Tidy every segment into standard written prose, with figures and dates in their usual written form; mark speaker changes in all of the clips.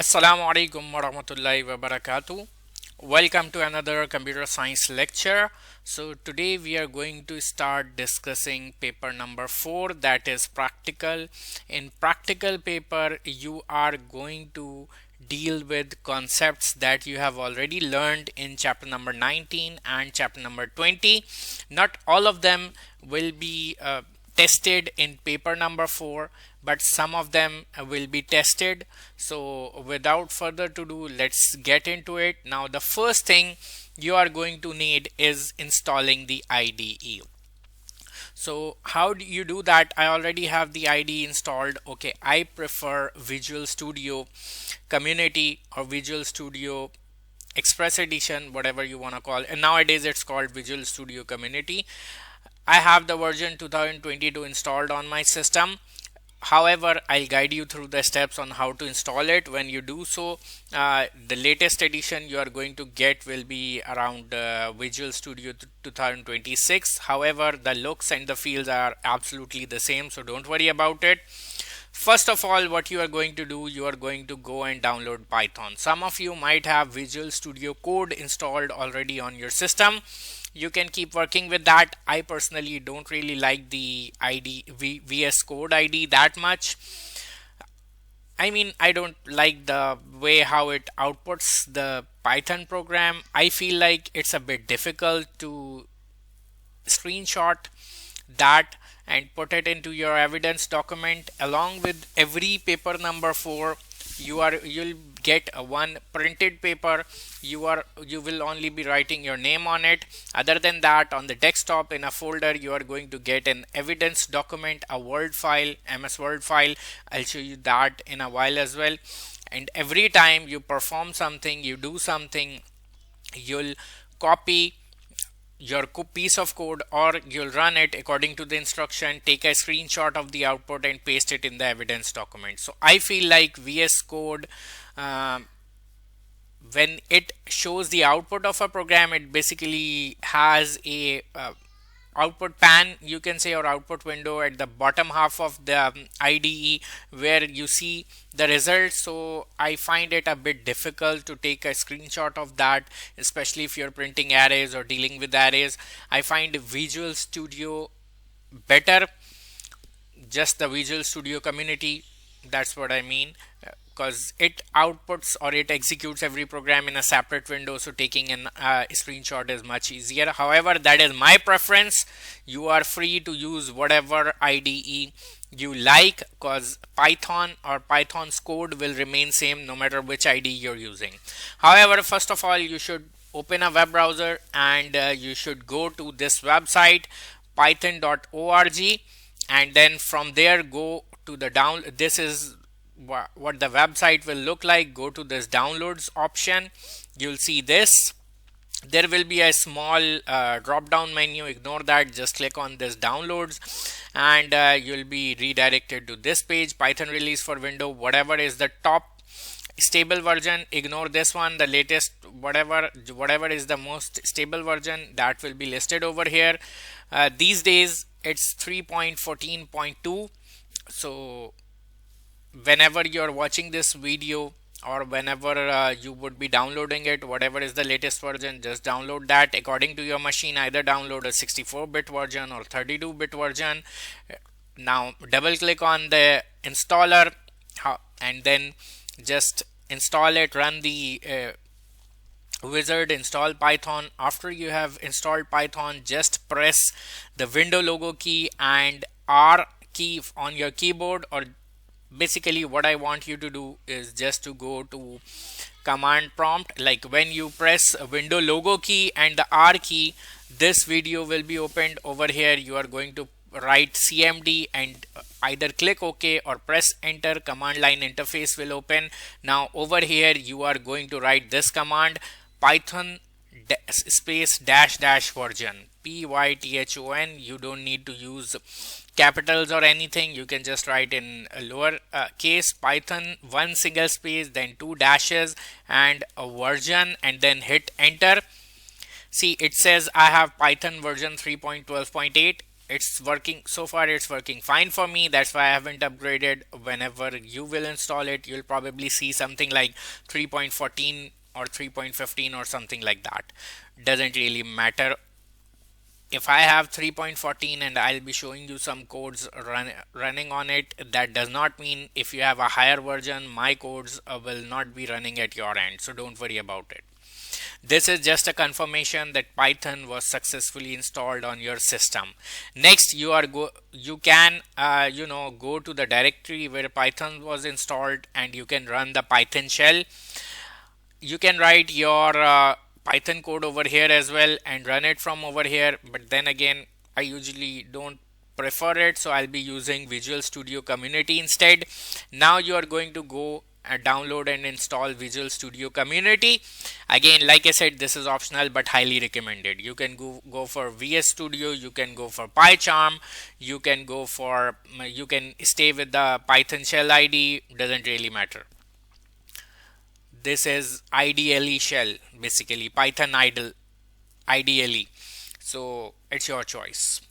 Speaker 1: Assalamu alaikum warahmatullahi wabarakatuh. Welcome to another computer science lecture. So today we are going to start discussing paper number 4, that is practical. In practical paper you are going to deal with concepts that you have already learned in chapter number 19 and chapter number 20. Not all of them will be tested in paper number 4, but some of them will be tested. So without further to do, let's get into it. Now the first thing you are going to need is installing the IDE. So how do you do that? I already have the IDE installed. Okay, I prefer Visual Studio Community or Visual Studio Express Edition, whatever you want to call it. And nowadays it's called Visual Studio Community. I have the version 2022 installed on my system. However, I'll guide you through the steps on how to install it. When you do so, the latest edition you are going to get will be around Visual Studio 2026. However, the looks and the feels are absolutely the same, so don't worry about it. First of all, what you are going to do, you are going to go and download Python. Some of you might have Visual Studio Code installed already on your system. You can keep working with that. I personally don't really like the VS Code ID that much. I mean, I don't like the way how it outputs the Python program. I feel like it's a bit difficult to screenshot that and put it into your evidence document along with every paper number 4. You'll get a one printed paper. You will only be writing your name on it. Other than that, on the desktop in a folder, you are going to get an evidence document, a Word file, MS Word file. I'll show you that in a while as well. And every time you perform something, you do something, you'll copy your piece of code, or you'll run it according to the instruction, take a screenshot of the output and paste it in the evidence document. So I feel like VS Code, when it shows the output of a program, it basically has a output pan, you can say, or output window at the bottom half of the IDE where you see the results. So I find it a bit difficult to take a screenshot of that, especially if you're printing arrays or dealing with arrays. I find Visual Studio better, just the Visual Studio Community, that's what I mean, because it outputs or it executes every program in a separate window, so taking a screenshot is much easier. However, that is my preference. You are free to use whatever IDE you like, because Python or Python's code will remain same no matter which IDE you're using. However, first of all, you should open a web browser and you should go to this website python.org, and then from there go to the this is what the website will look like. Go to this downloads option. You'll see this. There will be a small drop down menu. Ignore that, just click on this downloads and you'll be redirected to this page. Python release for Windows, whatever is the top stable version, ignore this one. The latest, whatever is the most stable version, that will be listed over here. These days it's 3.14.2. so whenever you're watching this video or whenever you would be downloading it, whatever is the latest version, just download that according to your machine. Either download a 64-bit version or 32-bit version. Now double click on the installer and then just install it. Run the wizard, install Python. After you have installed Python, just press the window logo key and R key on your keyboard, or basically what I want you to do is just to go to command prompt. Like when you press window logo key and the R key, this video will be opened over here. You are going to write CMD and either click OK or press enter. Command line interface will open. Now over here you are going to write this command, python space dash dash version, PYTHON. You don't need to use capitals or anything. You can just write in a lower case Python, one single space, then two dashes and a version, and then hit enter. See, it says I have Python version 3.12.8. it's working so far, it's working fine for me. That's why I haven't upgraded. Whenever you will install it, you'll probably see something like 3.14 or 3.15 or something like that. Doesn't really matter. If I have 3.14 and I'll be showing you some codes running on it, that does not mean if you have a higher version, my codes will not be running at your end. So don't worry about it. This is just a confirmation that Python was successfully installed on your system. Next, you can go to the directory where Python was installed, and you can run the Python shell. You can write your Python code over here as well and run it from over here. But then again, I usually don't prefer it, so I'll be using Visual Studio Community instead. Now you are going to go and download and install Visual Studio Community. Again, like I said, this is optional but highly recommended. You can go for VS Studio, you can go for PyCharm, you can stay with the Python shell ID, doesn't really matter. This is IDLE shell, basically Python IDLE. So it's your choice.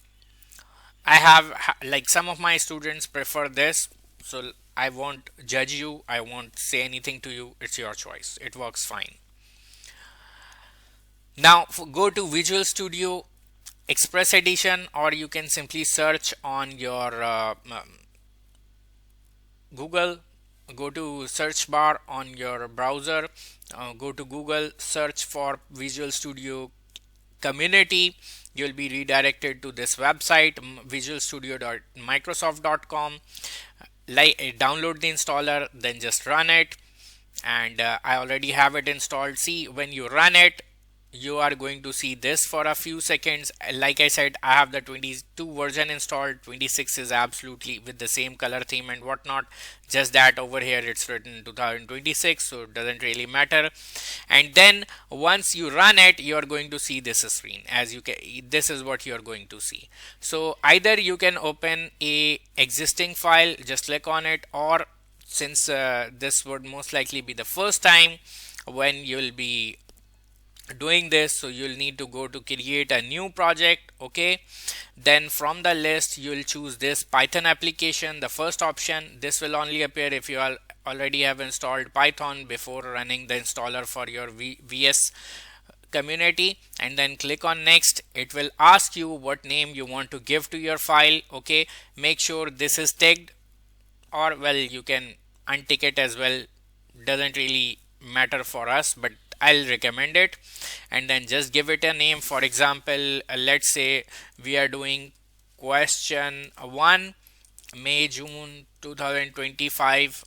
Speaker 1: I have like some of my students prefer this, so I won't judge you, I won't say anything to you. It's your choice. It works fine. Now go to Visual Studio Express Edition, or you can simply search on your Google. Go to search bar on your browser, go to Google, search for Visual Studio Community. You'll be redirected to this website, visualstudio.microsoft.com. Download the installer, then just run it. And I already have it installed. See, when you run it, you are going to see this for a few seconds. Like I said, I have the 22 version installed. 26 is absolutely with the same color theme and whatnot, just that over here it's written 2026, so it doesn't really matter. And then once you run it, you are going to see this screen. As you can, this is what you are going to see. So either you can open a existing file, just click on it, or since this would most likely be the first time when you'll be doing this, so you'll need to go to create a new project. Okay, then from the list you'll choose this Python application, the first option. This will only appear if you already have installed Python before running the installer for your VS Community, and then click on next. It will ask you what name you want to give to your file. Okay, make sure this is ticked, or well, you can untick it as well, doesn't really matter for us, but I'll recommend it. And then just give it a name. For example, let's say we are doing question 1, May June 2025,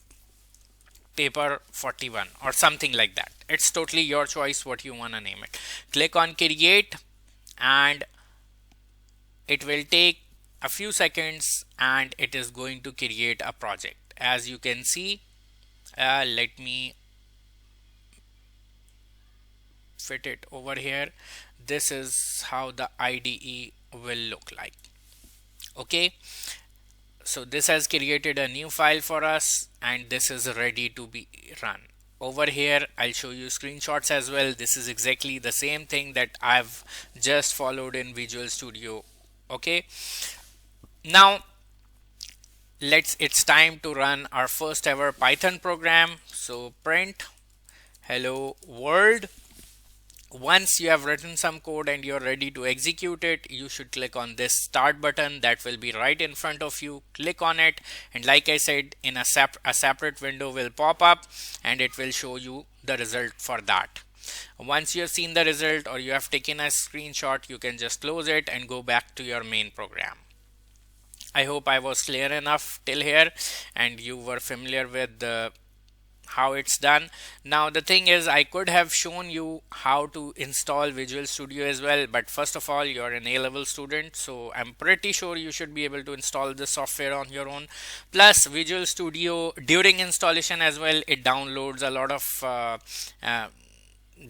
Speaker 1: paper 41 or something like that. It's totally your choice what you want to name it. Click on create, and it will take a few seconds, and it is going to create a project. As you can see, let me fit it over here. This is how the IDE will look like. Okay, so this has created a new file for us, and this is ready to be run. Over here I'll show you screenshots as well. This is exactly the same thing that I've just followed in Visual Studio. Okay, now it's time to run our first ever Python program. So print hello world. Once you have written some code and you're ready to execute it, you should click on this start button that will be right in front of you. Click on it, and like I said, in a separate window will pop up, and it will show you the result for that. Once you have seen the result, or you have taken a screenshot, you can just close it and go back to your main program. I hope I was clear enough till here and you were familiar with how it's done. Now the thing is, I could have shown you how to install Visual Studio as well, but first of all, you're an A-level student, so I'm pretty sure you should be able to install this software on your own. Plus Visual Studio, during installation as well, it downloads a lot of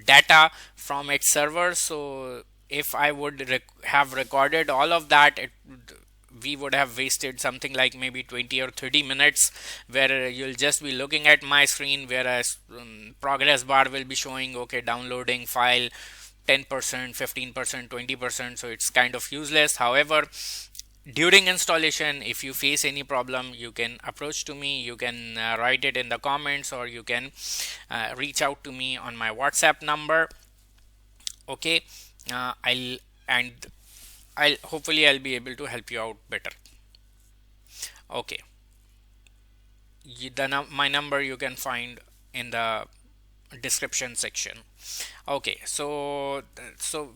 Speaker 1: data from its server. So if I would have recorded all of that, we would have wasted something like maybe 20 or 30 minutes, where you'll just be looking at my screen, whereas progress bar will be showing, okay, downloading file 10%, 15%, 20%, so it's kind of useless. However, during installation, if you face any problem, you can approach to me. You can write it in the comments, or you can reach out to me on my WhatsApp number. Okay, I'll and I'll hopefully I'll be able to help you out better. Okay, my number you can find in the description section. Okay, so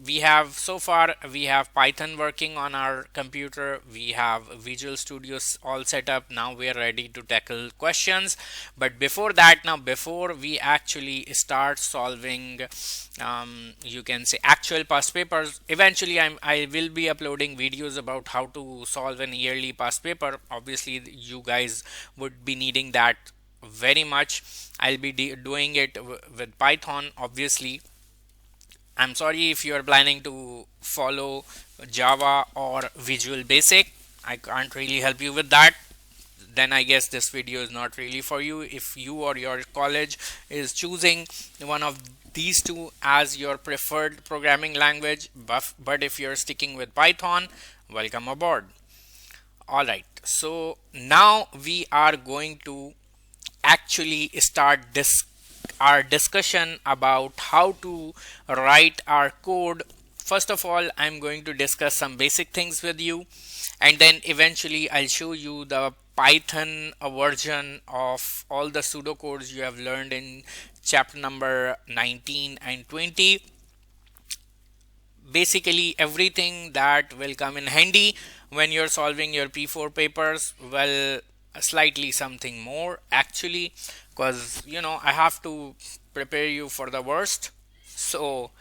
Speaker 1: we have, so far we have Python working on our computer, we have Visual Studios all set up. Now we are ready to tackle questions. But before that, now before we actually start solving, you can say actual past papers. Eventually I will be uploading videos about how to solve an yearly past paper. Obviously you guys would be needing that very much. I'll be doing it with Python. Obviously, I'm sorry if you are planning to follow Java or Visual Basic. I can't really help you with that. Then I guess this video is not really for you. If you or your college is choosing one of these two as your preferred programming language, but if you're sticking with Python, welcome aboard. Alright, so now we are going to actually start our discussion about how to write our code. First of all, I'm going to discuss some basic things with you, and then eventually I'll show you the Python version of all the pseudocodes you have learned in chapter number 19 and 20. Basically everything that will come in handy when you're solving your P4 papers. Well, slightly something more actually, because I have to prepare you for the worst. So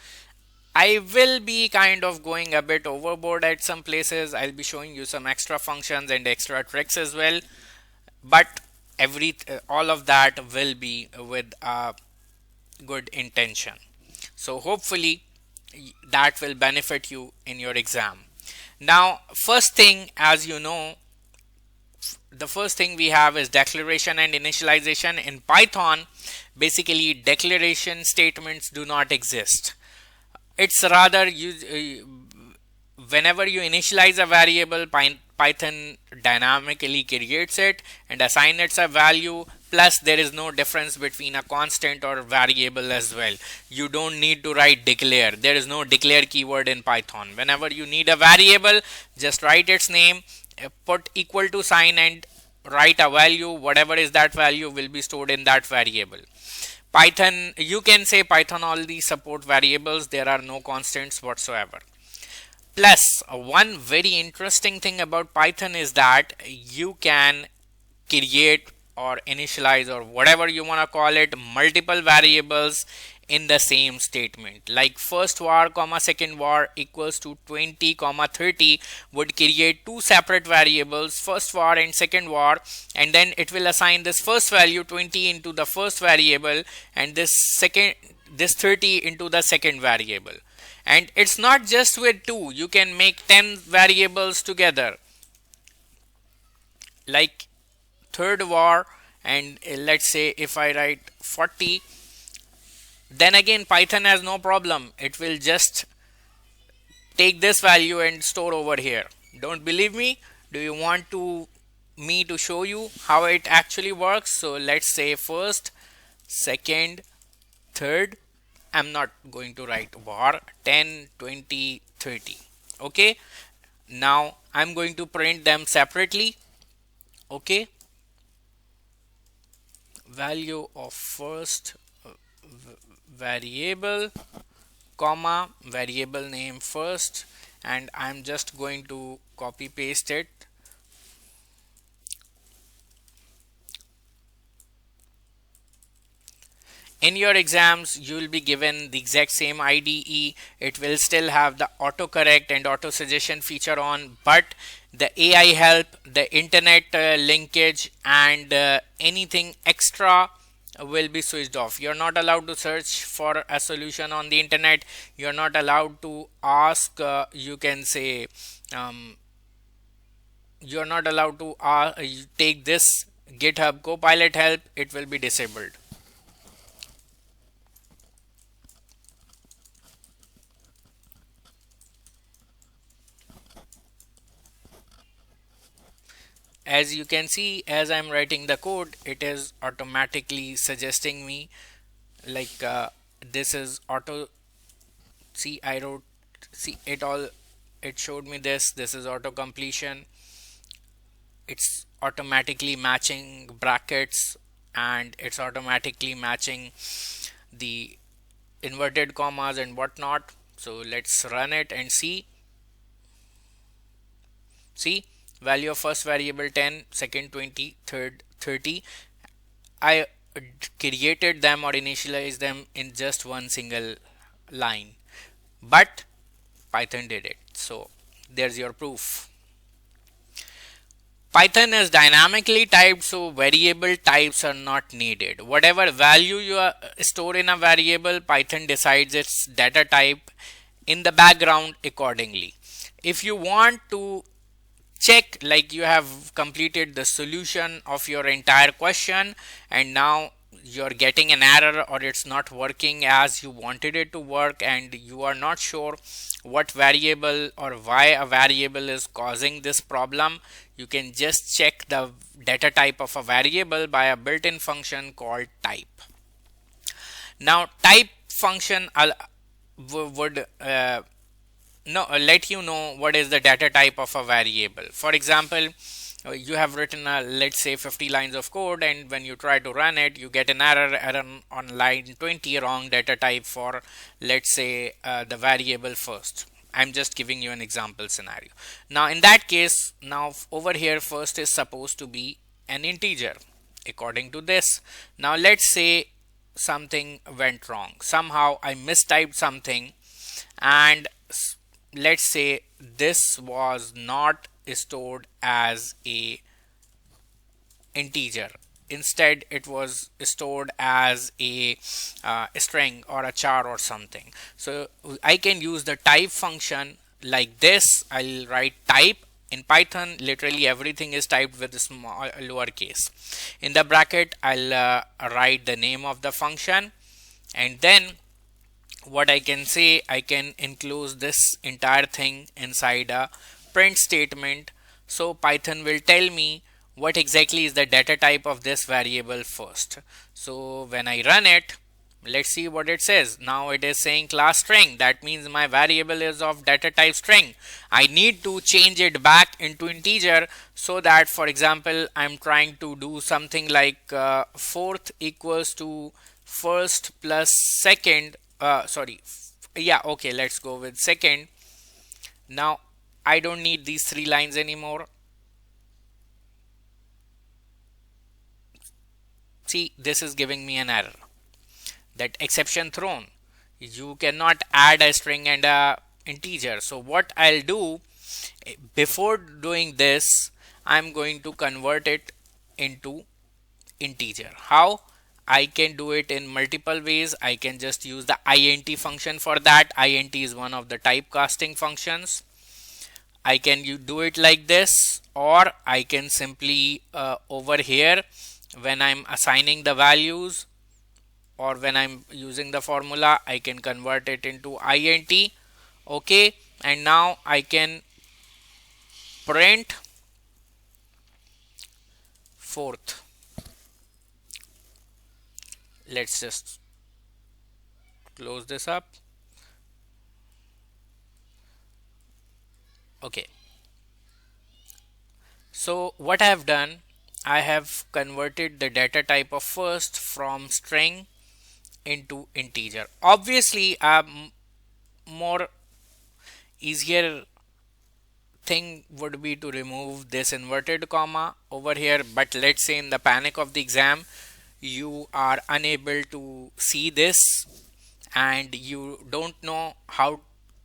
Speaker 1: I will be kind of going a bit overboard at some places. I'll be showing you some extra functions and extra tricks as well, but all of that will be with a good intention. So hopefully that will benefit you in your exam. Now, first thing, as you know, the first thing we have is declaration and initialization. In Python, basically declaration statements do not exist. It's rather whenever you initialize a variable, Python dynamically creates it and assigns it a value. Plus there is no difference between a constant or variable as well. You don't need to write declare. There is no declare keyword in Python. Whenever you need a variable, just write its name, put equal to sign, and write a value. Whatever is that value will be stored in that variable. Python, you can say Python already support variables. There are no constants whatsoever. Plus, one very interesting thing about Python is that you can create or initialize, or whatever you want to call it, multiple variables in the same statement. Like first var comma second var equals to 20 comma 30 would create two separate variables, first var and second var, and then it will assign this first value 20 into the first variable and this 30 into the second variable. And it's not just with two, you can make 10 variables together, like third var, and let's say if I write 40, then again Python has no problem. It will just take this value and store over here. Don't believe me? Do you want me to show you how it actually works? So let's say first, second, third. I'm not going to write var 10, 20, 30. Okay. Now I'm going to print them separately. Okay. Value of first variable, comma, variable name first, and I'm just going to copy paste it. In your exams, you will be given the exact same IDE. It will still have the autocorrect and auto suggestion feature on, but the AI help, the internet linkage, and anything extra will be switched off. You're not allowed to search for a solution on the internet. You're not allowed to ask, you can say, you're not allowed to take this GitHub Copilot help. It will be disabled. as you can see, as I'm writing the code, it is automatically suggesting me like this is auto. See, I wrote, see it all, it showed me this is auto completion. It's automatically matching brackets, and it's automatically matching the inverted commas and whatnot. So let's run it and see value of first variable 10, second 20, third 30. I created them or initialized them in just one single line, but Python did it. So there's your proof. Python is dynamically typed, so variable types are not needed. Whatever value you store in a variable, Python decides its data type in the background accordingly. If you want to check, like you have completed the solution of your entire question and now you're getting an error or it's not working as you wanted it to work, and you are not sure what variable or why a variable is causing this problem, you can just check the data type of a variable by a built-in function called type. Now type function would let you know what is the data type of a variable. For example, you have written let's say 50 lines of code, and when you try to run it, you get an error on line 20, wrong data type for, let's say, the variable first. I'm just giving you an example scenario. Now in that case, now over here first is supposed to be an integer according to this. Now let's say something went wrong, somehow I mistyped something, and let's say this was not stored as a integer, instead it was stored as a string or a char or something. So I can use the type function like this. I'll write type. In Python, literally everything is typed with a small lowercase. In the bracket, I'll write the name of the function, and then what I can say, I can enclose this entire thing inside a print statement. So Python will tell me what exactly is the data type of this variable first. So when I run it, let's see what it says. Now it is saying class string. That means my variable is of data type string. I need to change it back into integer, so that, for example, I'm trying to do something like fourth equals to first plus second. Okay, let's go with second. Now I don't need these 3 lines anymore. See, this is giving me an error, that exception thrown. You cannot add a string and a integer. So what I'll do, before doing this, I'm going to convert it into integer. How? I can do it in multiple ways. I can just use the int function for that. Int is one of the typecasting functions. I can do it like this, or I can simply over here, when I'm assigning the values or when I'm using the formula, I can convert it into int. Okay, and now I can print fourth. Let's just close this up. Okay, so what I have done, I have converted the data type of first from string into integer. Obviously a more easier thing would be to remove this inverted comma over here, but let's say in the panic of the exam you are unable to see this and you don't know how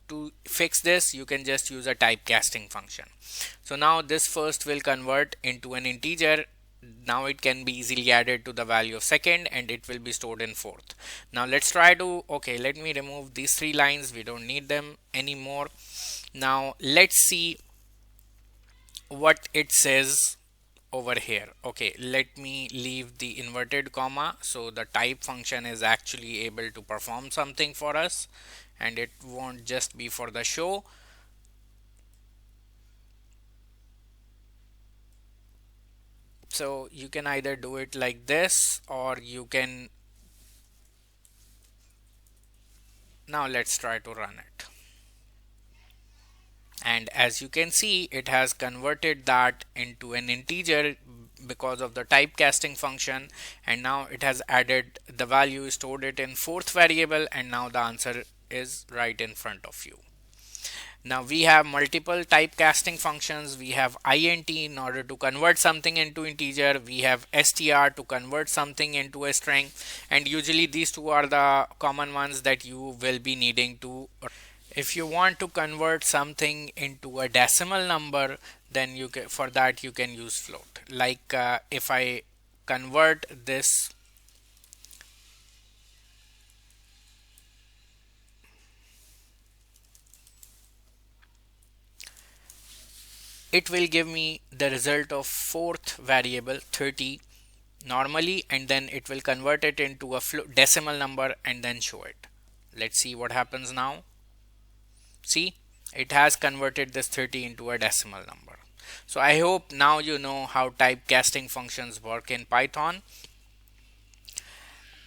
Speaker 1: to fix this, you can just use a typecasting function. So now this first will convert into an integer. Now it can be easily added to the value of second and it will be stored in fourth. Now let's try to, okay, let me remove these 3 lines, we don't need them anymore. Now let's see what it says over here. Okay, let me leave the inverted comma, so the type function is actually able to perform something for us and it won't just be for the show. So you can either do it like this, or you can, now let's try to run it. And as you can see, it has converted that into an integer because of the typecasting function, and now it has added the value, stored it in fourth variable, and now the answer is right in front of you. Now we have multiple typecasting functions. We have int in order to convert something into integer. We have str to convert something into a string, and usually these two are the common ones that you will be needing to. If you want to convert something into a decimal number, then you can, for that you can use float. Like if I convert this, it will give me the result of fourth variable 30 normally, and then it will convert it into a decimal number and then show it. Let's see what happens now. See, it has converted this 30 into a decimal number. So I hope now you know how typecasting functions work in Python.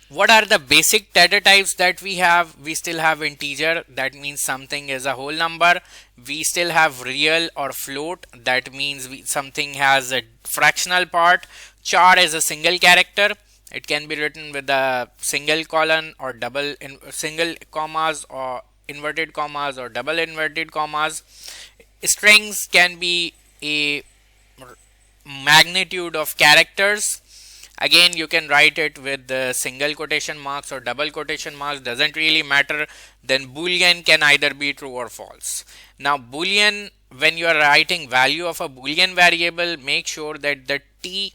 Speaker 1: What are the basic data types that we have? We still have integer, that means something is a whole number. We still have real or float, that means something has a fractional part. Char is a single character. It can be written with a single colon or double single commas or inverted commas or double inverted commas. Strings can be a magnitude of characters. Again, you can write it with the single quotation marks or double quotation marks, doesn't really matter. Then boolean can either be true or false. Now boolean, when you are writing value of a boolean variable, make sure that the t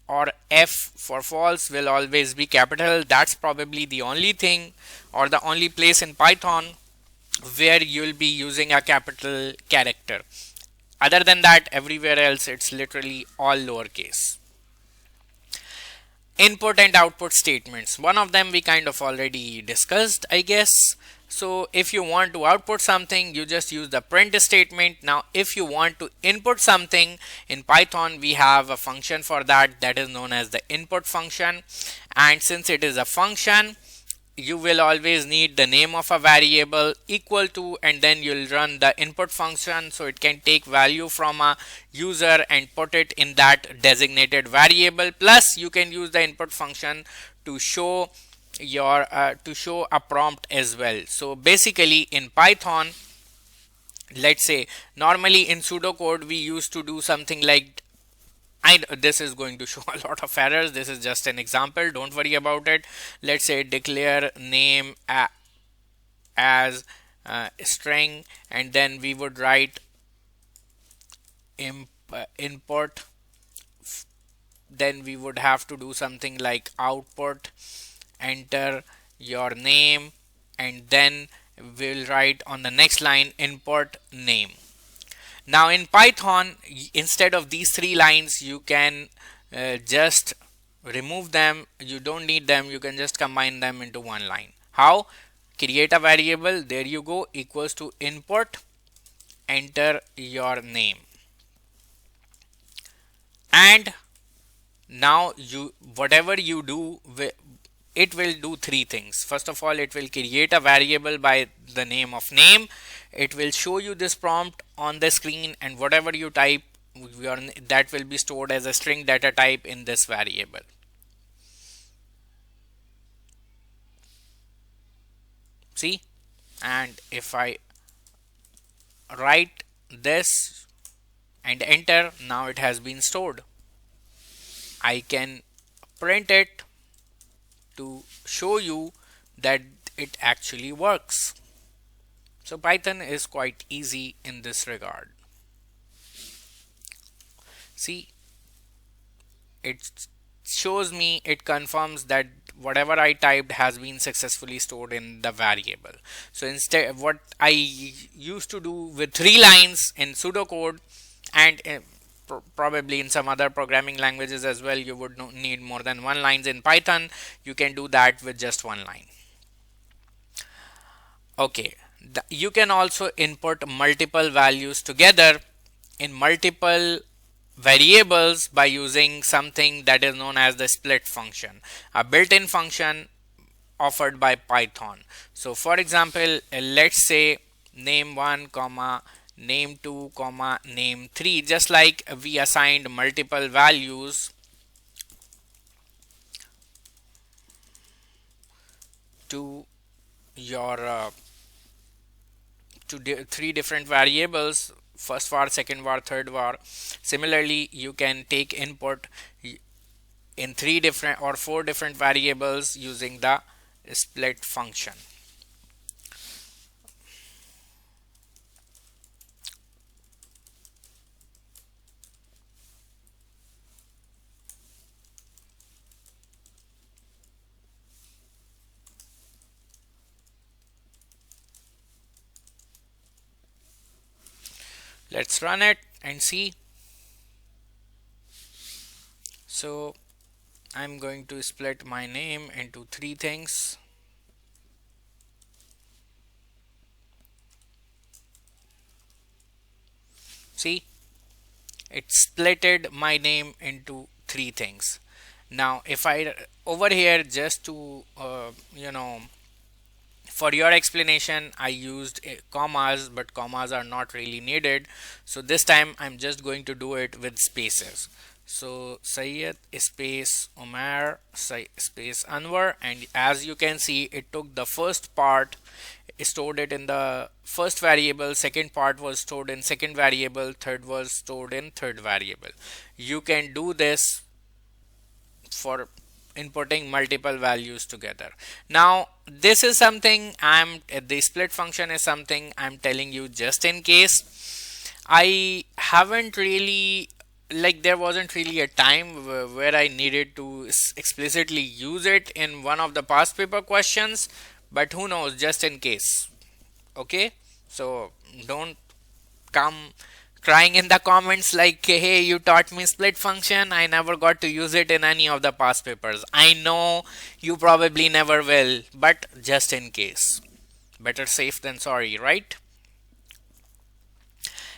Speaker 1: or f for false will always be capital. That's probably the only thing or the only place in Python where you'll be using a capital character. Other than that, everywhere else it's literally all lowercase. Input and output statements, one of them we kind of already discussed, I guess. So if you want to output something, you just use the print statement. Now if you want to input something in Python, we have a function for that, that is known as the input function. And since it is a function, you will always need the name of a variable equal to, and then you'll run the input function, so it can take value from a user and put it in that designated variable. Plus you can use the input function to show your to show a prompt as well. So basically in Python, let's say normally in pseudocode we used to do something like, this is going to show a lot of errors. This is just an example, don't worry about it. Let's say declare name as string, and then we would write input. Then we would have to do something like output, enter your name, and then we'll write on the next line input name. Now in Python, instead of these three lines, you can just remove them. You don't need them. You can just combine them into one line. How? Create a variable. There you go, equals to input, enter your name. And now whatever you do, it will do three things. First of all, it will create a variable by the name of name. It will show you this prompt on the screen, and whatever you type, that will be stored as a string data type in this variable. See, and if I write this and enter, now it has been stored. I can print it to show you that it actually works. So Python is quite easy in this regard. See, it shows me, it confirms that whatever I typed has been successfully stored in the variable. So instead, what I used to do with 3 lines in pseudocode, and probably in some other programming languages as well, you would need more than 1 lines. In Python, you can do that with just 1 line. Okay, you can also input multiple values together in multiple variables by using something that is known as the split function, a built-in function offered by Python. So for example, let's say name1 comma name2 comma name3, just like we assigned multiple values to your three different variables, first var, second var, third var. Similarly, you can take input in three different or four different variables using the split function. Let's run it and see. So I'm going to split my name into three things. See, it splitted my name into three things. Now if I over here, just to for your explanation, I used commas, but commas are not really needed. So this time I'm just going to do it with spaces. So Sayyid space Umar space Anwar, and as you can see, it took the first part, stored it in the first variable, second part was stored in second variable, third was stored in third variable. You can do this for inputting multiple values together. Now this is something the split function is something I'm telling you just in case. I haven't really, like, there wasn't really a time where I needed to explicitly use it in one of the past paper questions, but who knows, just in case. Okay, so don't come crying in the comments like, hey, you taught me split function, I never got to use it in any of the past papers. I know you probably never will, but just in case, better safe than sorry, right?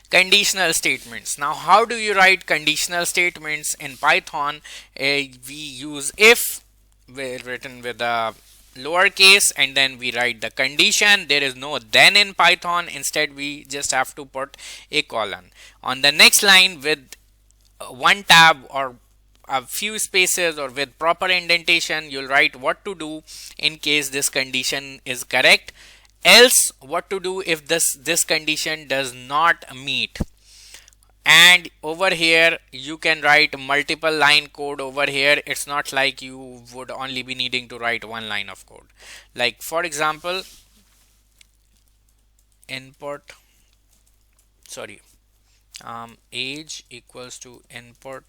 Speaker 1: Conditional statements. Now how do you write conditional statements in Python? We use if, written with a lowercase, and then we write the condition. There is no then in Python. Instead we just have to put a colon on the next line with one tab or a few spaces, or with proper indentation. You'll write what to do in case this condition is correct, else what to do if this condition does not meet. And over here you can write multiple line code. Over here it's not like you would only be needing to write one line of code. Like for example, input, sorry, age equals to input,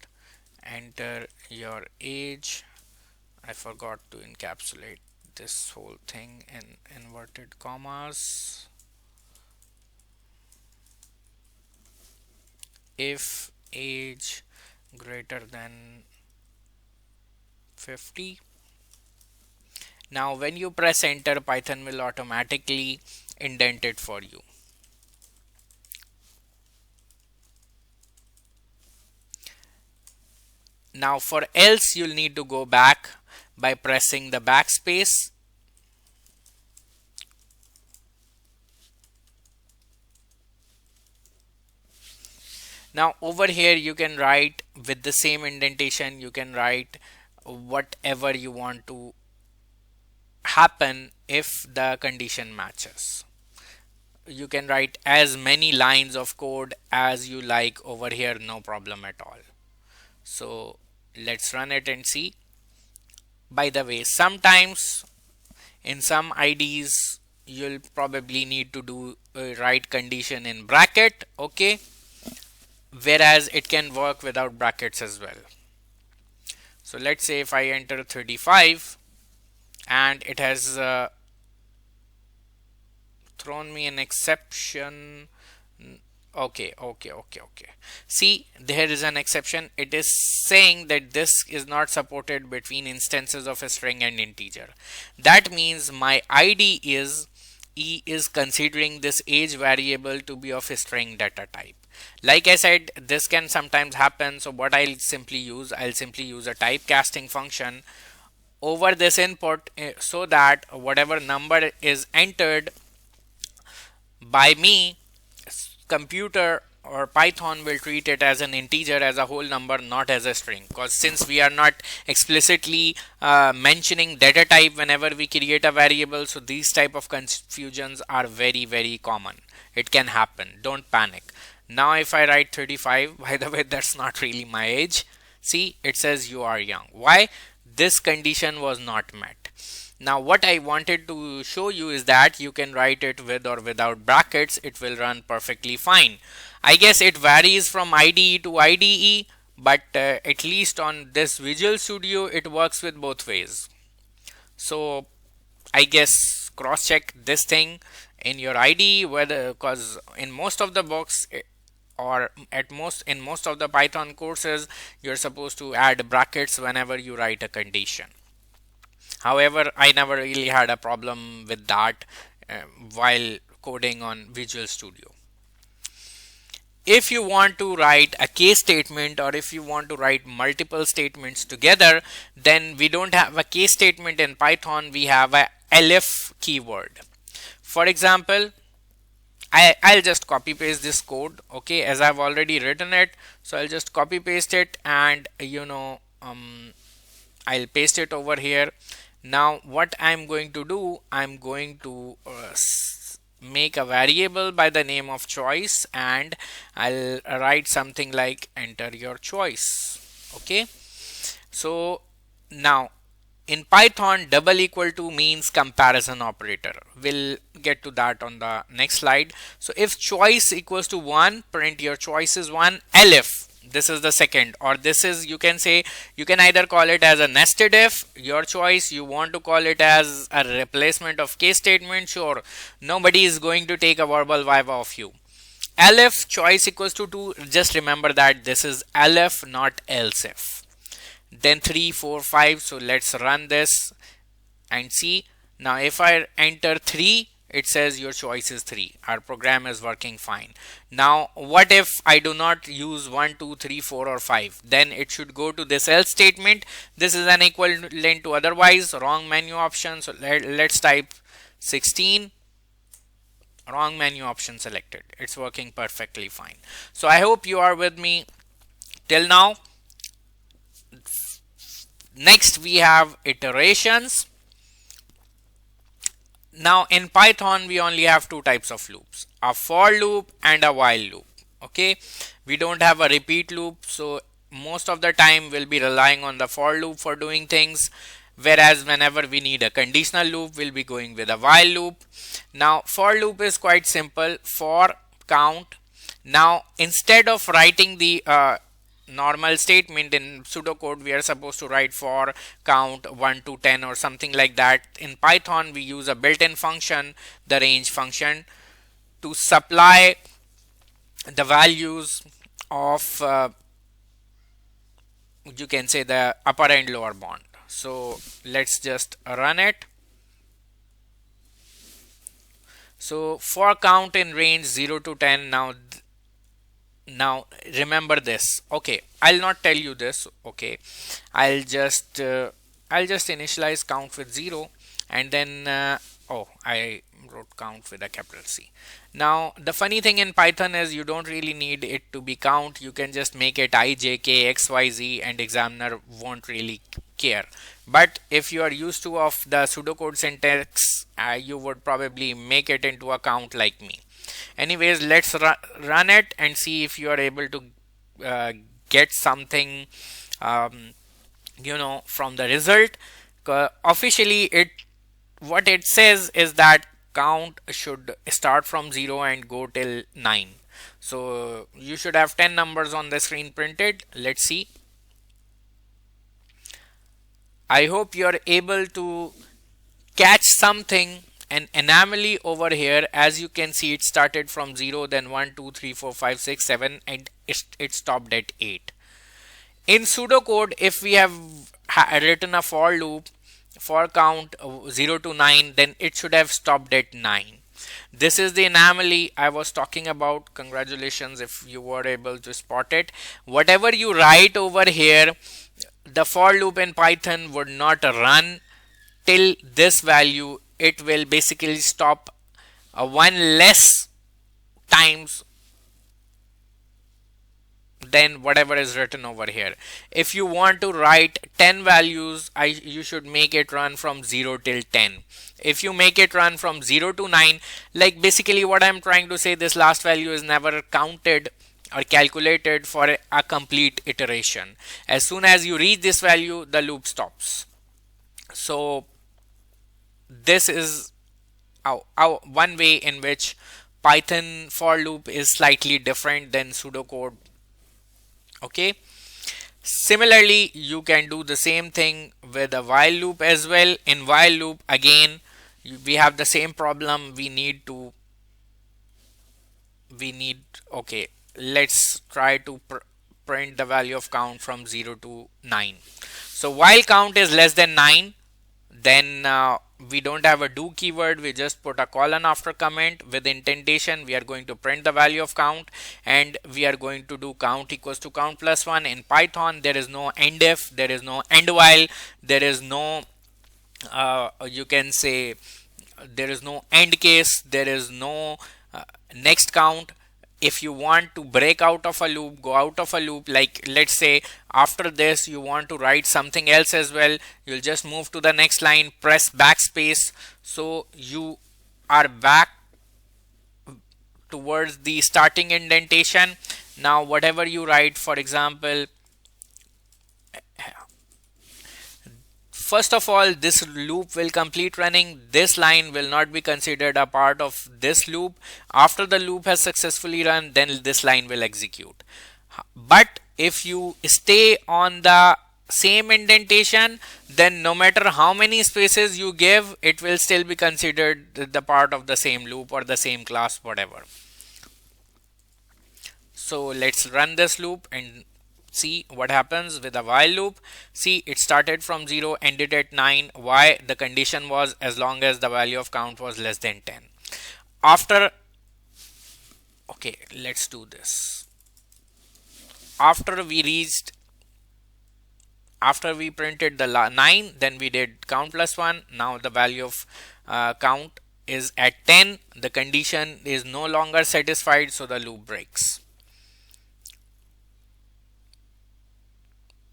Speaker 1: enter your age. I forgot to encapsulate this whole thing in inverted commas. If age greater than 50. Now when you press enter, Python will automatically indent it for you. Now for else, you'll need to go back by pressing the backspace. Now over here you can write with the same indentation, you can write whatever you want to happen if the condition matches. You can write as many lines of code as you like over here, no problem at all. So let's run it and see. By the way, sometimes in some IDs you'll probably need to do a write condition in bracket, okay, whereas it can work without brackets as well. So let's say if I enter 35 and it has thrown me an exception. Okay. See, there is an exception. It is saying that this is not supported between instances of a string and integer. That means my ID is E is considering this age variable to be of a string data type. Like I said, this can sometimes happen. So what I'll simply use a typecasting function over this input, so that whatever number is entered by me, computer or Python will treat it as an integer, as a whole number, not as a string. Because since we are not explicitly mentioning data type whenever we create a variable, so these type of confusions are very common. It can happen, don't panic. Now if I write 35, by the way, that's not really my age. See, it says you are young. Why? This condition was not met. Now what I wanted to show you is that you can write it with or without brackets. It will run perfectly fine. I guess it varies from IDE to IDE, but at least on this Visual Studio it works with both ways. So I guess cross check this thing in your IDE, whether, because in most of the books, or at most in most of the Python courses, you're supposed to add brackets whenever you write a condition. However, I never really had a problem with that while coding on Visual Studio. If you want to write a case statement, or if you want to write multiple statements together, then we don't have a case statement in Python, we have a elif keyword. For example, I'll just copy paste this code, okay, as I've already written it. So I'll just copy paste it, and I'll paste it over here. Now what I'm going to do, I'm going to make a variable by the name of choice, and I'll write something like enter your choice. Okay, so now in Python, double equal to means comparison operator. We'll get to that on the next slide. So if choice equals to 1, print your choice is 1. Elif, this is the second, or this is, you can say, you can either call it as a nested if, your choice. You want to call it as a replacement of case statement, sure, nobody is going to take a verbal viva of you. Elif choice equals to 2, just remember that this is elif, not else if. Then 3, 4, 5, so let's run this and see. Now if I enter 3, it says your choice is 3. Our program is working fine. Now what if I do not use 1, 2, 3, 4 or 5? Then it should go to this else statement. This is an equivalent to otherwise, wrong menu option. So let's type 16. Wrong menu option selected. It's working perfectly fine. So I hope you are with me till now. Next we have iterations. Now in Python we only have two types of loops, a for loop and a while loop. Okay, we don't have a repeat loop, so most of the time we'll be relying on the for loop for doing things, whereas whenever we need a conditional loop, we'll be going with a while loop. Now for loop is quite simple, for count. Now instead of writing the normal statement in pseudocode, we are supposed to write for count 1 to 10 or something like that. In Python we use a built-in function, the range function, to supply the values of you can say the upper and lower bound. So let's just run it. So for count in range 0 to 10, now remember this. Okay, I'll not tell you this. Okay, I'll just initialize count with 0, and then I wrote count with a capital C. Now the funny thing in Python is you don't really need it to be count. You can just make it I, J, K, X, Y, Z, and examiner won't really care. But if you are used to of the pseudocode syntax, you would probably make it into a count like me. Anyways, let's run it and see if you are able to get something from the result. Officially, what it says is that count should start from 0 and go till 9. So you should have 10 numbers on the screen printed. Let's see. I hope you are able to catch something, an anomaly over here. As you can see, it started from 0, then 1, 2, 3, 4, 5, 6, 7, and it stopped at 8. In pseudocode, if we have written a for loop for count 0 to 9, then it should have stopped at 9. This is the anomaly I was talking about. Congratulations if you were able to spot it. Whatever you write over here, the for loop in Python would not run till this value. It will basically stop one less times than whatever is written over here. If you want to write 10 values, you should make it run from 0 till 10. If you make it run from 0 to 9, like basically what I'm trying to say, this last value is never counted or calculated for a complete iteration. As soon as you reach this value, the loop stops. So this is one way in which Python for loop is slightly different than pseudocode. Okay. Similarly, you can do the same thing with a while loop as well. In while loop, again, we have the same problem. Okay, let's try to print the value of count from 0 to 9. So while count is less than 9, then we don't have a do keyword. We just put a colon after comment with indentation. We are going to print the value of count, and we are going to do count equals to count plus 1. In Python, there is no end if, there is no end while, there is no you can say there is no end case, there is no next count. If you want to break out of a loop, go out of a loop, like let's say after this you want to write something else as well, you'll just move to the next line, press backspace, so you are back towards the starting indentation. Now whatever you write, for example, first of all, this loop will complete running. This line will not be considered a part of this loop. After the loop has successfully run, then this line will execute. But if you stay on the same indentation, then no matter how many spaces you give, it will still be considered the part of the same loop or the same class, whatever. So let's run this loop and see what happens with a while loop. See, it started from 0, ended at 9. Why? The condition was as long as the value of count was less than 10. Okay, let's do this. After we printed the 9, then we did count plus 1. Now the value of count is at 10. The condition is no longer satisfied, so the loop breaks.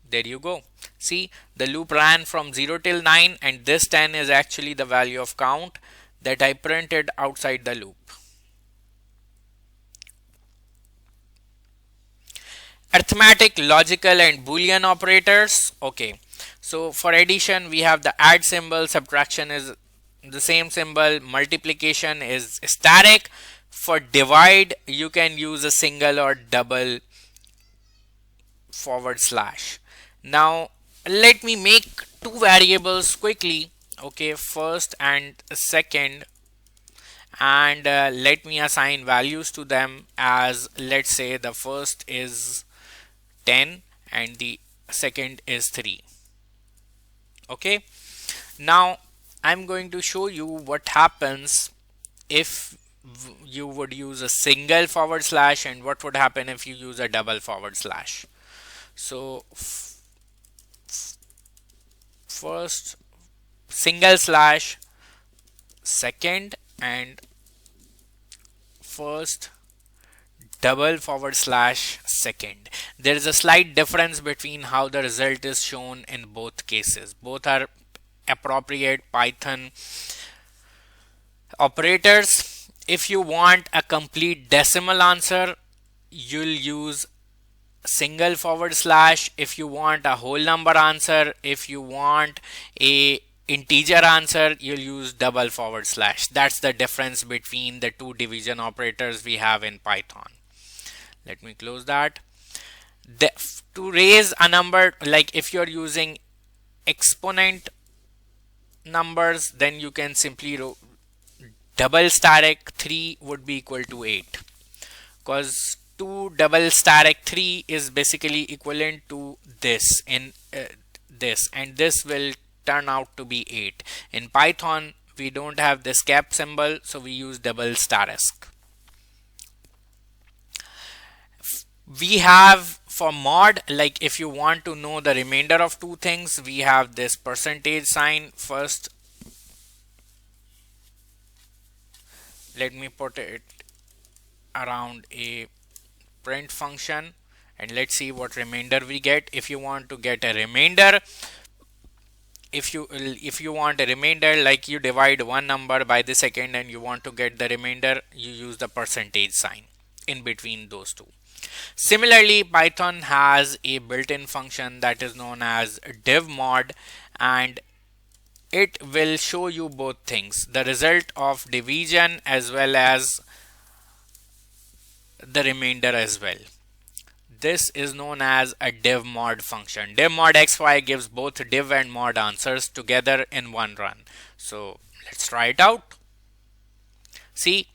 Speaker 1: There you go. See, the loop ran from 0 till 9, and this 10 is actually the value of count that I printed outside the loop. Arithmetic, logical, and Boolean operators. Okay, so for addition we have the add symbol, subtraction is the same symbol, multiplication is static. For divide, you can use a single or double /. Now let me make two variables quickly, okay, first and second, and let me assign values to them as, let's say the first is 10 and the second is 3. Okay, now I'm going to show you what happens if you would use a single / and what would happen if you use a double /. So first single slash, second, and first double / second. There is a slight difference between how the result is shown in both cases. Both are appropriate Python operators. If you want a complete decimal answer, you'll use single /. If you want a whole number answer, if you want a integer answer, you'll use double /. That's the difference between the two division operators we have in Python. Let me close that. To raise a number, like if you're using exponent numbers, then you can simply double static 3 would be equal to 8, because 2 double static 3 is basically equivalent to this in this, and this will turn out to be 8. In Python, we don't have this cap symbol, so we use double *. We have for mod, like if you want to know the remainder of two things, we have this %sign. First, let me put it around a print function, and let's see what remainder we get. If you want to get a remainder, if you want a remainder, like you divide one number by the second and you want to get the remainder, you use the %sign in between those two. Similarly, Python has a built-in function that is known as divmod, and it will show you both things, the result of division as well as the remainder as well. This is known as a divmod function. Divmod xy gives both div and mod answers together in one run. So let's try it out. See,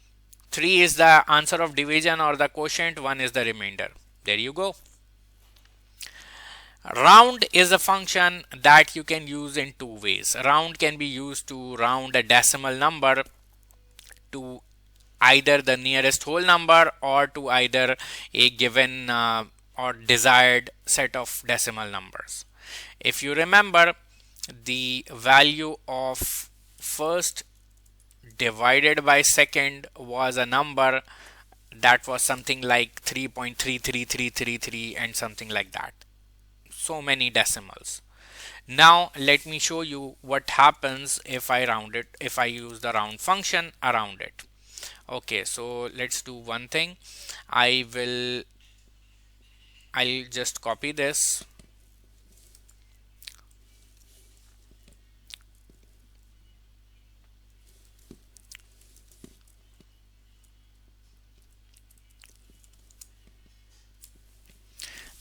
Speaker 1: 3 is the answer of division or the quotient, 1 is the remainder. There you go. Round is a function that you can use in two ways. Round can be used to round a decimal number to either the nearest whole number or to either a given or desired set of decimal numbers. If you remember, the value of first divided by second was a number that was something like 3.33333 and something like that. So many decimals. Now let me show you what happens if I round it, if I use the round function around it. Okay, so let's do one thing. I'll just copy this.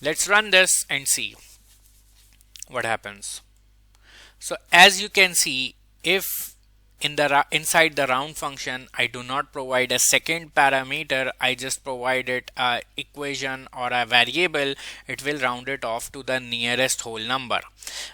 Speaker 1: Let's run this and see what happens. So as you can see, if in the inside the round function I do not provide a second parameter, I just provide it a equation or a variable, it will round it off to the nearest whole number.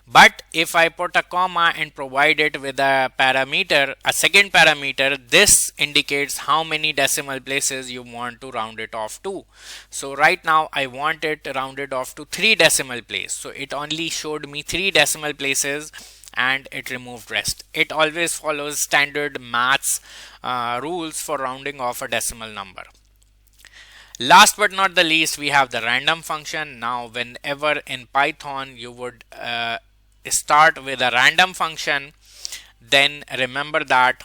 Speaker 1: But if I put a comma and provide it with a parameter, a second parameter, this indicates how many decimal places you want to round it off to. So right now I want it rounded off to 3 decimal places. So it only showed me 3 decimal places and it removed rest. It always follows standard maths rules for rounding off a decimal number. Last but not the least, we have the random function. Now whenever in Python you would start with a random function, then remember that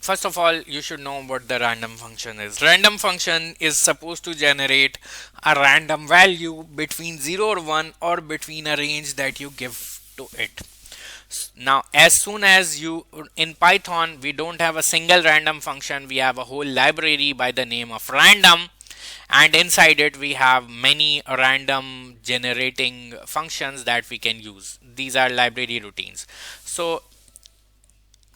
Speaker 1: first of all you should know what the random function is. Random function is supposed to generate a random value between 0 or 1 or between a range that you give to it. Now as soon as you in Python we don't have a single random function, we have a whole library by the name of random, and inside it we have many random generating functions that we can use. These are library routines. So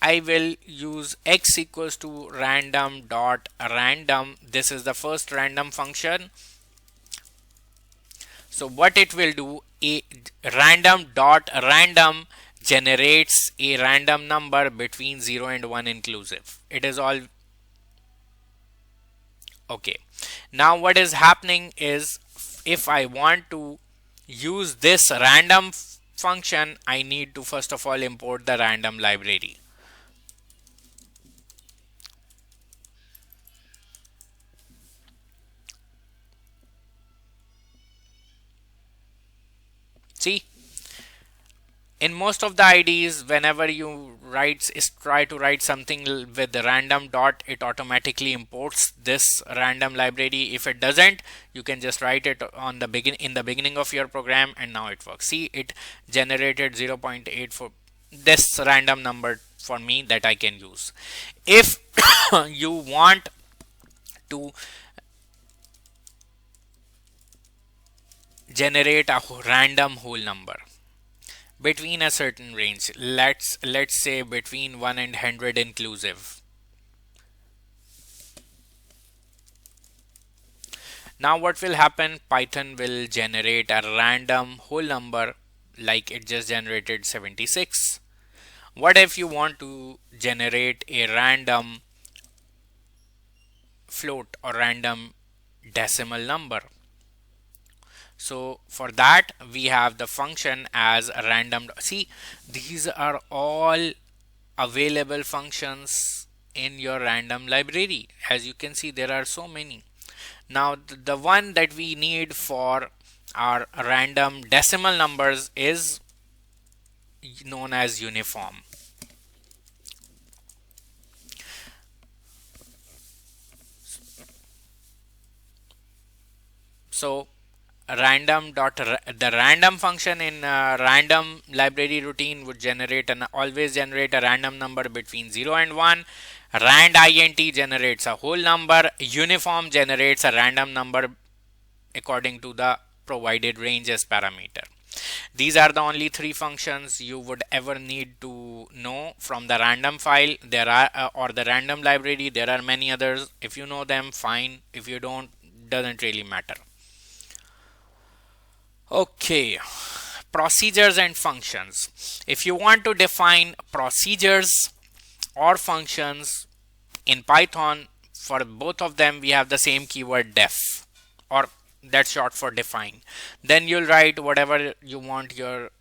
Speaker 1: I will use x equals to random dot random. This is the first random function. So what it will do, a random dot random generates a random number between 0 and 1 inclusive. It is all okay. Now what is happening is, if I want to use this random function, I need to first of all import the random library. See, in most of the IDEs, whenever you try to write something with the random dot, it automatically imports this random library. If it doesn't, you can just write it on the in the beginning of your program, and now it works. See, it generated 0.8 for this random number for me that I can use. If you want to generate a random whole number between a certain range, let's say between 1 and 100 inclusive. Now what will happen, Python will generate a random whole number, like it just generated 76. What if you want to generate a random float or random decimal number? So for that we have the function as a random. See, these are all available functions in your random library. As you can see, there are so many. Now the one that we need for our random decimal numbers is known as uniform. So the random function in random library routine would generate and always generate a random number between 0 and 1. Rand int generates a whole number. Uniform generates a random number according to the provided ranges parameter. These are the only three functions you would ever need to know from the random file. There are or the random library. There are many others. If you know them, fine. If you don't, doesn't really matter. Okay, procedures and functions. If you want to define procedures or functions in Python, for both of them we have the same keyword def, or that's short for define. Then you'll write whatever you want your,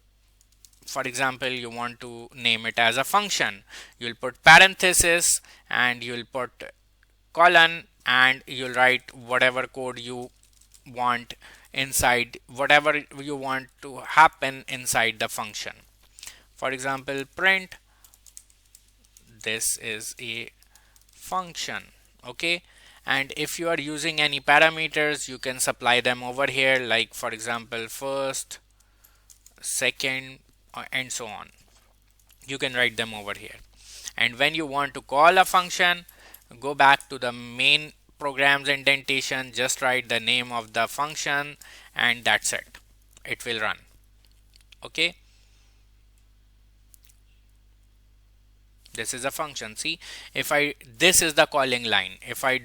Speaker 1: for example, you want to name it as a function. You'll put parenthesis and you'll put colon and you'll write whatever code you want inside, whatever you want to happen inside the function. For example, print this is a function. Okay, and if you are using any parameters, you can supply them over here, like for example first, second, and so on. You can write them over here. And when you want to call a function, go back to the main program's indentation, just write the name of the function and that's it. It will run. Okay, this is a function. See, if I, this is the calling line. If I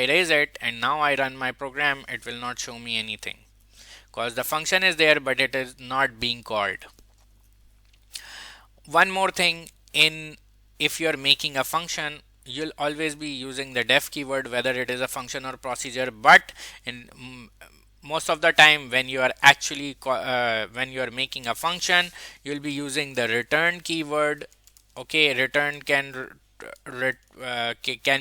Speaker 1: raise it and now I run my program, it will not show me anything because the function is there but it is not being called. One more thing, in if you're making a function, you'll always be using the def keyword, whether it is a function or procedure, but in most of the time when you are actually when you are making a function, you'll be using the return keyword. Okay, return can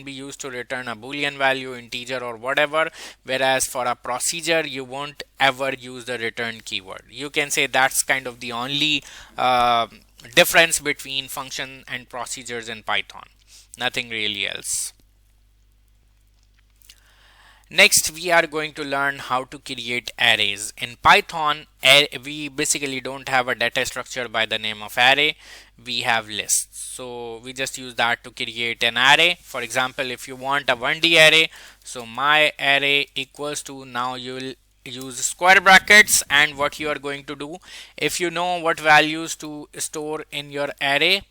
Speaker 1: be used to return a boolean value, integer or whatever, whereas for a procedure you won't ever use the return keyword. You can say that's kind of the only difference between function and procedures in Python, nothing really else. Next, we are going to learn how to create arrays. In Python, we basically don't have a data structure by the name of array. We have lists. So we just use that to create an array. For example, if you want a 1D array, so my array equals to, now you will use square brackets, and what you are going to do, if you know what values to store in your array,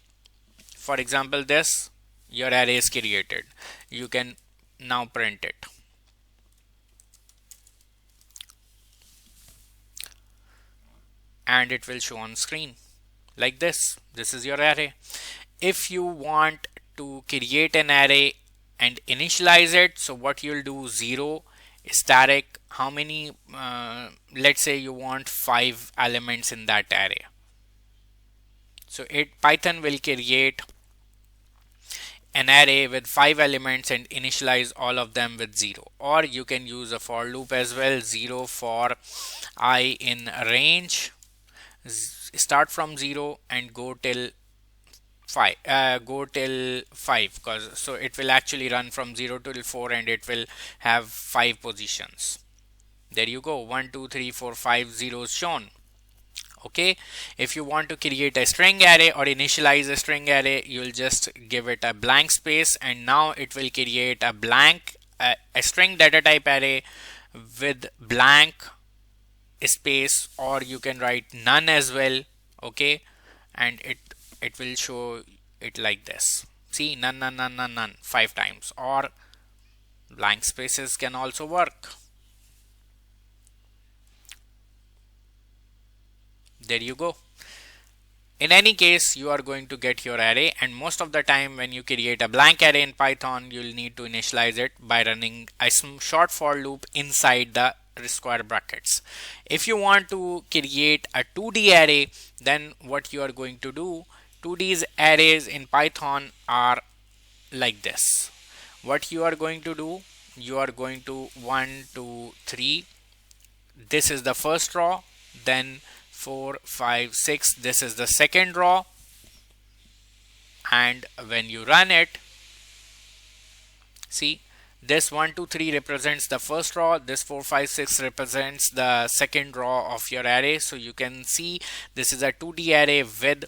Speaker 1: for example this, your array is created. You can now print it. And it will show on screen like this. This is your array. If you want to create an array and initialize it, so what you'll do, 0 static, how many, let's say you want 5 elements in that array. So Python will create an array with 5 elements and initialize all of them with 0. Or you can use a for loop as well, 0 for I in range, start from 0 and go till 5, because so it will actually run from 0 till 4 and it will have 5 positions. There you go, 1 2 3 4 5 zeros shown. Okay, if you want to create a string array or initialize a string array, you'll just give it a blank space and now it will create a blank a string data type array with blank space, or you can write none as well. Okay, and it will show it like this. See, none none none none none 5 times, or blank spaces can also work. There you go. In any case, you are going to get your array, and most of the time when you create a blank array in Python, you'll need to initialize it by running a short for loop inside the square brackets. If you want to create a 2D array, then what you are going to do, 2D arrays in Python are like this. What you are going to do, you are going to 1 2 3, this is the first row, then 4 5 6, this is the second row, and when you run it, see, this 1 2 3 represents the first row, this 4 5 6 represents the second row of your array. So you can see this is a 2D array with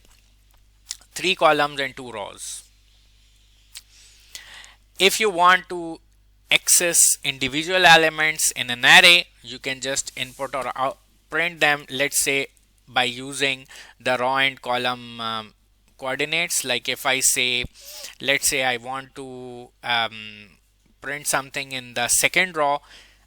Speaker 1: 3 columns and 2 rows. If you want to access individual elements in an array, you can just input or print them, let's say by using the row and column coordinates. Like if I say, let's say I want to print something in the second row,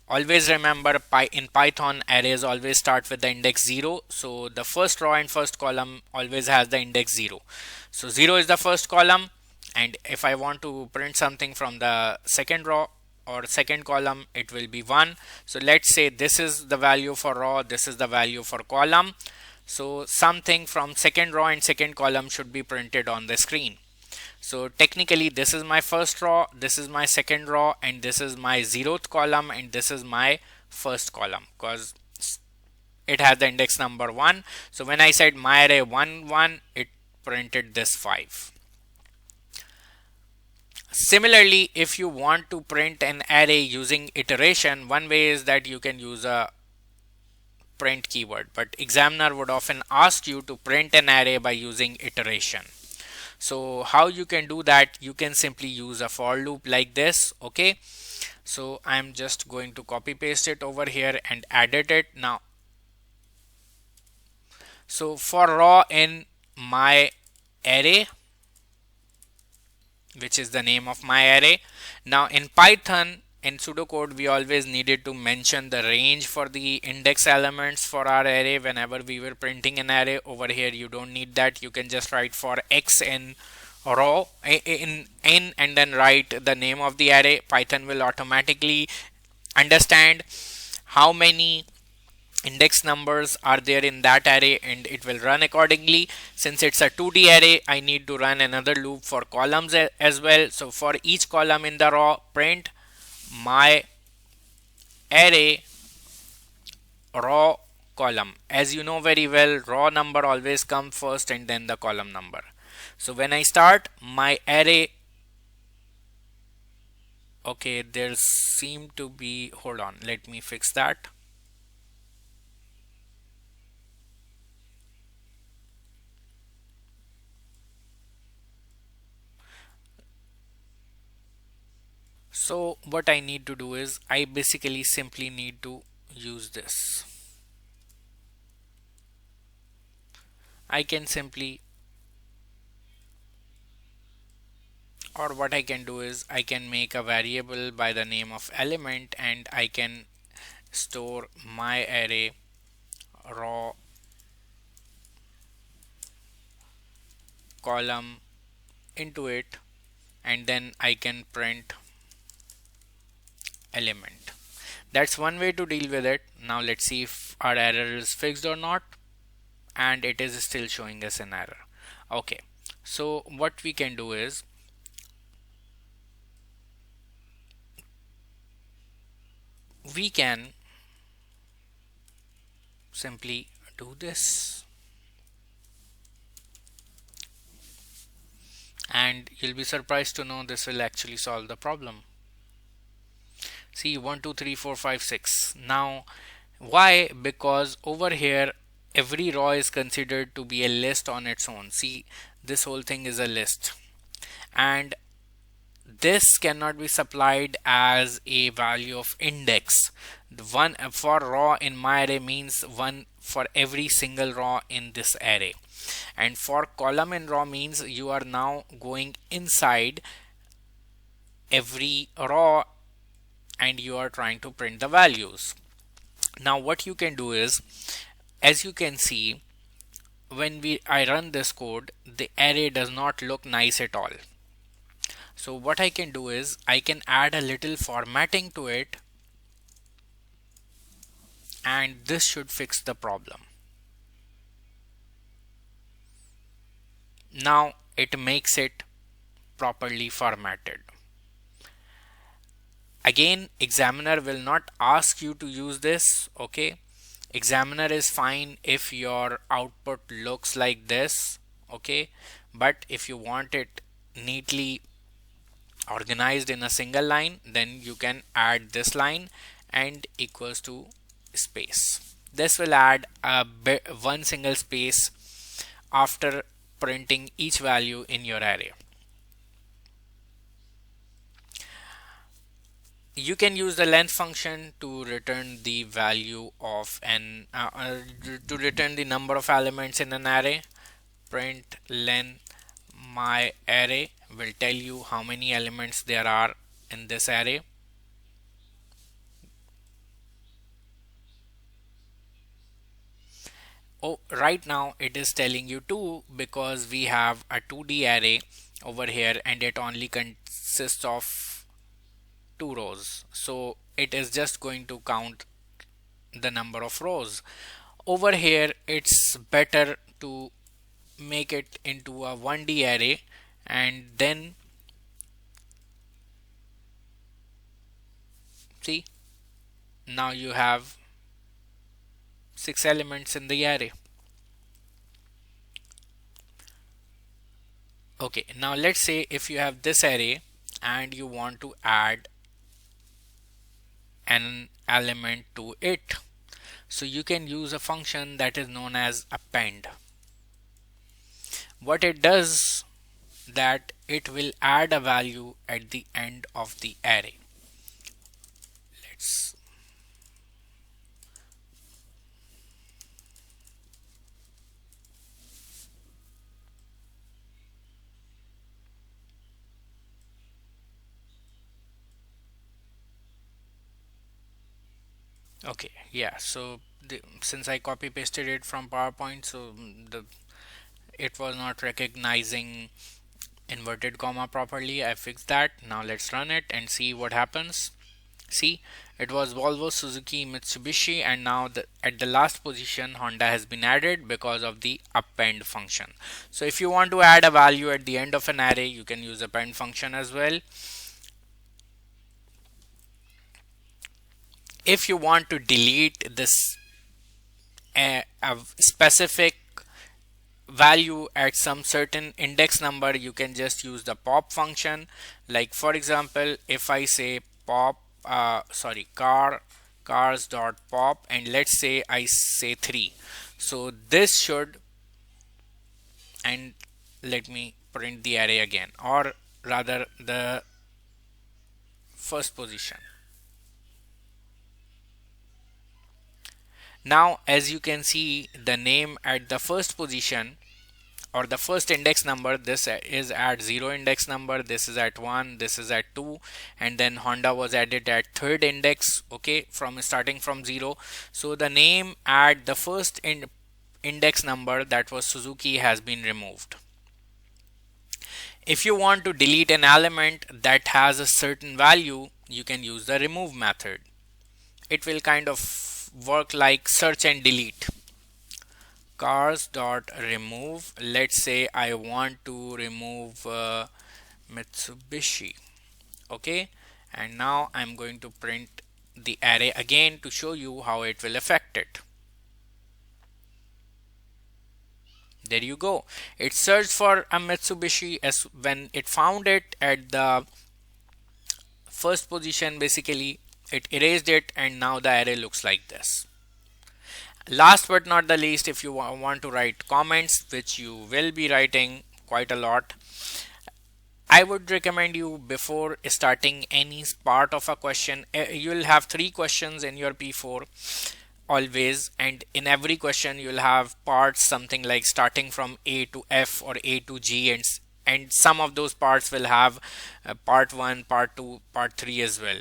Speaker 1: always remember in Python arrays always start with the index 0. So the first row and first column always has the index 0. So 0 is the first column, and if I want to print something from the second row or second column, it will be 1. So let's say this is the value for row, this is the value for column. So something from second row and second column should be printed on the screen. So technically this is my first row, this is my second row, and this is my 0th column, and this is my first column because it has the index number 1. So when I said my array 1 1, it printed this 5. Similarly, if you want to print an array using iteration, one way is that you can use a print keyword, but examiner would often ask you to print an array by using iteration. So how you can do that, you can simply use a for loop like this. Okay, so I'm just going to copy paste it over here and edit it now. So for row in my array, which is the name of my array. Now in Python, in pseudocode, we always needed to mention the range for the index elements for our array whenever we were printing an array. Over here you don't need that, you can just write for x in row in and then write the name of the array. Python will automatically understand how many index numbers are there in that array and it will run accordingly. Since it's a 2D array, I need to run another loop for columns as well. So for each column in the row, print my array row column. As you know very well, row number always comes first and then the column number. So when I start my array, okay, there seem to be, hold on, let me fix that. So what I need to do is I basically simply need to use this. I can simply, or what I can do is I can make a variable by the name of element and I can store my array row column into it, and then I can print element. That's one way to deal with it. Now let's see if our error is fixed or not, and it is still showing us an error. Okay, so what we can do is we can simply do this, and you'll be surprised to know this will actually solve the problem. See, 1 2 3 4 5 6. Now why? Because over here every row is considered to be a list on its own. See, this whole thing is a list, and this cannot be supplied as a value of index. The one for row in my array means one for every single row in this array, and for column in row means you are now going inside every row and you are trying to print the values. Now what you can do is, as you can see, when I run this code, the array does not look nice at all. So what I can do is I can add a little formatting to it, and this should fix the problem. Now it makes it properly formatted. Again, examiner will not ask you to use this. Okay, examiner is fine if your output looks like this. Okay, but if you want it neatly organized in a single line, then you can add this line and equals to space. This will add one single space after printing each value in your array. You can use the length function to return the value of an to return the number of elements in an array. Print len my array will tell you how many elements there are in this array. Oh, right now it is telling you 2 because we have a 2D array over here and it only consists of 2 rows. So it is just going to count the number of rows. Over here it's better to make it into a 1D array, and then see, now you have 6 elements in the array. Okay, now let's say if you have this array and you want to add an element to it, so you can use a function that is known as append. What it does, that it will add a value at the end of the array. Let's okay, yeah, so since I copy pasted it from PowerPoint, so it was not recognizing inverted comma properly. I fixed that. Now let's run it and see what happens. See, it was Volvo, Suzuki, Mitsubishi, and now at the last position Honda has been added because of the append function. So if you want to add a value at the end of an array, you can use append function as well. If you want to delete this a specific value at some certain index number, you can just use the pop function. Like for example, if I say pop cars dot pop, and let's say I say 3, so this should, and let me print the array again, or rather the first position. Now as you can see, the name at the first position or the first index number, this is at 0 index number, this is at 1, this is at 2, and then Honda was added at third index, okay, from starting from 0. So the name at the first index number, that was Suzuki, has been removed. If you want to delete an element that has a certain value, you can use the remove method. It will kind of work like search and delete. Cars dot remove, let's say I want to remove Mitsubishi, okay, and now I'm going to print the array again to show you how it will affect it. There you go, it searched for a Mitsubishi. As when it found it at the first position, basically it erased it, and now the array looks like this. Last but not the least, if you want to write comments, which you will be writing quite a lot, I would recommend you, before starting any part of a question, you'll have 3 questions in your P4 always, and in every question you'll have parts something like starting from A to F or A to G, and some of those parts will have part 1, part 2, part 3 as well.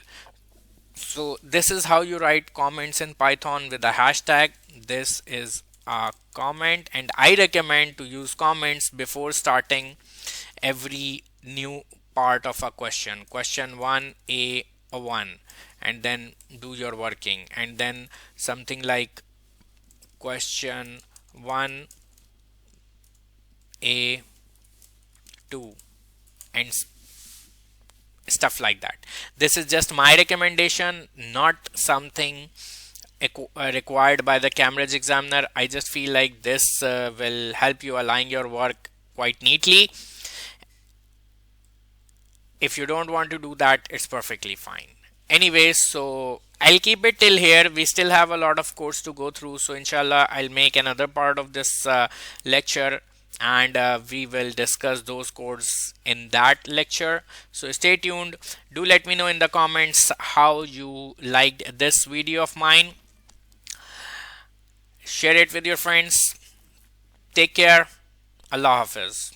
Speaker 1: So this is how you write comments in Python with a hashtag. This is a comment, and I recommend to use comments before starting every new part of a question 1A1, and then do your working, and then something like question 1A2, and stuff like that. This is just my recommendation, not something required by the Cambridge examiner. I just feel like this will help you align your work quite neatly. If you don't want to do that, it's perfectly fine. Anyways, so I'll keep it till here. We still have a lot of course to go through, so inshallah I'll make another part of this lecture, and we will discuss those codes in that lecture. So stay tuned. Do let me know in the comments how you liked this video of mine. Share it with your friends. Take care. Allah Hafiz.